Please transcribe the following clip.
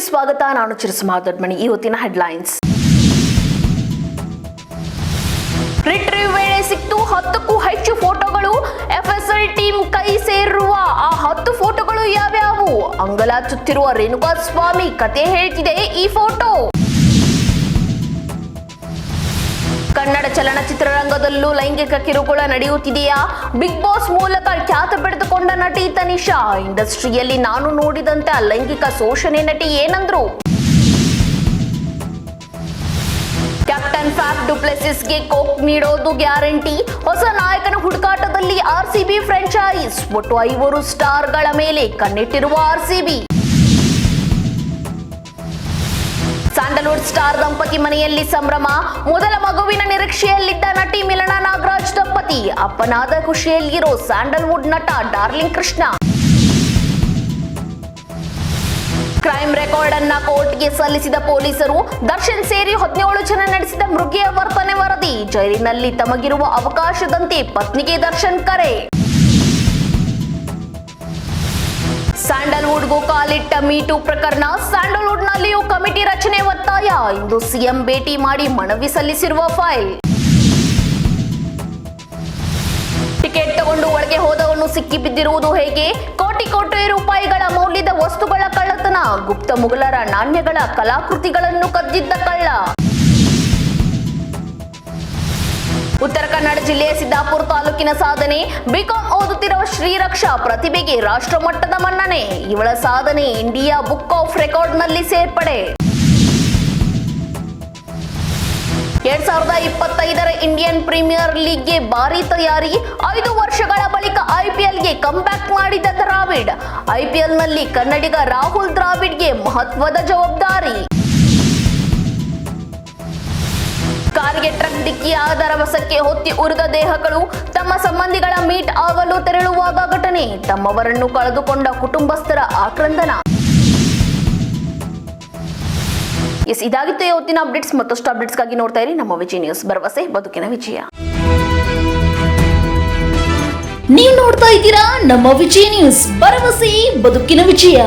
ಸ್ವಾಗತ. ನಾನು ಚಿರುಸುಮಾ ದೊಡ್ಮನಿ. ಇವತ್ತಿನ ಹೆಡ್ಲೈನ್ಸ್. ರಿಟ್ರೀವ್ ವೇಳೆ ಸಿಕ್ತು 10ಕ್ಕೂ ಹೆಚ್ಚು ಫೋಟೋಗಳು. ಎಫ್ಎಸ್ಎಲ್ ಟೀಮ್ ಕೈ ಸೇರುವ ಆ 10 ಫೋಟೋಗಳು ಯಾವ್ಯಾವು? ಅಂಗಲಾಚುತ್ತಿರುವ ರೇಣುಕಾ ಸ್ವಾಮಿ ಕತೆ ಹೇಳ್ತಿದೆ ಈ ಫೋಟೋ. ಕನ್ನಡ ಚಲನಚಿತ್ರರಂಗದಲ್ಲೂ ಲೈಂಗಿಕ ಕಿರುಕುಳ ನಡೆಯುತ್ತಿದೆಯಾ? ಬಿಗ್ ಬಾಸ್ ಮೂಲಕ ಖ್ಯಾತ ಪಡೆದುಕೊಂಡ ನಟಿ ತನಿಷಾ ಇಂಡಸ್ಟ್ರಿಯಲ್ಲಿ ನಾನು ನೋಡಿದಂತೆ ಲೈಂಗಿಕ ಶೋಷಣೆ ನಟಿ ಏನಂದ್ರು? ಕ್ಯಾಪ್ಟನ್ ಫ್ಯಾಫ್ ಡು ಪ್ಲೆಸಿಸ್ಗೆ ಕೋಕ್ ನೀಡೋದು ಗ್ಯಾರಂಟಿ. ಹೊಸ ನಾಯಕನ ಹುಡುಕಾಟದಲ್ಲಿ ಆರ್ಸಿಬಿ ಫ್ರಾಂಚೈಸ್. ಒಟ್ಟು 5 ಸ್ಟಾರ್ಗಳ ಮೇಲೆ ಕಣ್ಣಿಟ್ಟಿರುವ ಆರ್ಸಿಬಿ. ಸ್ಯಾಂಡಲ್ವುಡ್ ಸ್ಟಾರ್ ದಂಪತಿ ಮನೆಯಲ್ಲಿ ಸಂಭ್ರಮ. ಮೊದಲ ಮಗುವಿನ ನಿರೀಕ್ಷೆಯಲ್ಲಿದ್ದ ನಟಿ ಮಿಲನಾ ನಾಗರಾಜ್ ದಂಪತಿ ಅಪ್ಪನಾದ ಖುಷಿಯಲ್ಲಿರೋ ಸ್ಯಾಂಡಲ್ವುಡ್ ನಟ ಡಾರ್ಲಿಂಗ್ ಕೃಷ್ಣ. ಕ್ರೈಮ್ ರೆಕಾರ್ಡ್ ಅನ್ನ ಕೋರ್ಟ್ಗೆ ಸಲ್ಲಿಸಿದ ಪೊಲೀಸರು. ದರ್ಶನ್ ಸೇರಿ 17 ಜನ ನಡೆಸಿದ ಮೃಗೀಯ ವರ್ತನೆ ವರದಿ. ಜೈಲಿನಲ್ಲಿ ತಮಗಿರುವ ಅವಕಾಶದಂತೆ ಪತ್ನಿಗೆ ದರ್ಶನ್ ಕರೆ. ಸ್ಯಾಂಡಲ್ವುಡ್ಗೂ ಕಾಲಿಟ್ಟ ಮೀಟು ಪ್ರಕರಣ. ಸ್ಯಾಂಡಲ್ವುಡ್ನಲ್ಲಿಯೂ ಕಮಿಟಿ ರಚನೆ ಒತ್ತಾಯ. ಇಂದು ಸಿಎಂ ಭೇಟಿ ಮಾಡಿ ಮನವಿ ಸಲ್ಲಿಸಿರುವ ಫೈಲ್. ಟಿಕೆಟ್ ತಗೊಂಡು ಒಳಗೆ ಹೋದವನು ಸಿಕ್ಕಿಬಿದ್ದಿರುವುದು ಹೇಗೆ? ಕೋಟಿ ರೂಪಾಯಿಗಳ ಮೌಲ್ಯದ ವಸ್ತುಗಳ ಕಳ್ಳತನ. ಗುಪ್ತ ಮುಘಲರ ನಾಣ್ಯಗಳ ಕಲಾಕೃತಿಗಳನ್ನು ಕದ್ದಿದ್ದ ಕಳ್ಳ. ಉತ್ತರ ಕನ್ನಡ ಜಿಲ್ಲೆಯ ಸಿದ್ದಾಪುರ ತಾಲೂಕಿನ ಸಾಧನೆ. ಬಿಕಾಂ ಓದುತ್ತಿರುವ ಶ್ರೀರಕ್ಷಾ ಪ್ರತಿಭೆಗೆ ರಾಷ್ಟ್ರ ಮಟ್ಟದ ಮನ್ನಣೆ. ಇವಳ ಸಾಧನೆ ಇಂಡಿಯಾ ಬುಕ್ ಆಫ್ ರೆಕಾರ್ಡ್ನಲ್ಲಿ ಸೇರ್ಪಡೆ. 2025ರ ಇಂಡಿಯನ್ ಪ್ರೀಮಿಯರ್ ಲೀಗ್ಗೆ ಭಾರೀ ತಯಾರಿ. 5 ವರ್ಷಗಳ ಬಳಿಕ ಐಪಿಎಲ್ಗೆ ಕಂಬ್ಯಾಕ್ ಮಾಡಿದ ದ್ರಾವಿಡ್. ಐಪಿಎಲ್ನಲ್ಲಿ ಕನ್ನಡಿಗ ರಾಹುಲ್ ದ್ರಾವಿಡ್ಗೆ ಮಹತ್ವದ ಜವಾಬ್ದಾರಿ. ಕಾರಿಗೆ ಟ್ರಕ್ ಡಿಕ್ಕಿಯಾದ ರಭಸಕ್ಕೆ ಹೊತ್ತಿ ಉರಿದ ದೇಹಗಳು. ತಮ್ಮ ಸಂಬಂಧಿಗಳ ಮೀಟ್ ಆಗಲು ತೆರಳುವಾಗ ಘಟನೆ. ತಮ್ಮವರನ್ನು ಕಳೆದುಕೊಂಡ ಕುಟುಂಬಸ್ಥರ ಆಕ್ರಂದನ. ಇದಾಗಿತ್ತು ಇವತ್ತಿನ ಅಪ್ಡೇಟ್ಸ್. ಮತ್ತಷ್ಟು ಅಪ್ಡೇಟ್ಸ್ಗಾಗಿ ನೋಡ್ತಾ ಇರಿ ನಮ್ಮ ವಿಜಯ ನ್ಯೂಸ್. ಭರವಸೆ ಬದುಕಿನ ವಿಜಯ. ನೀವು ನೋಡ್ತಾ ಇದ್ದೀರಾ ನಮ್ಮ ವಿಜಯ ನ್ಯೂಸ್. ಭರವಸೆ ಬದುಕಿನ ವಿಜಯ.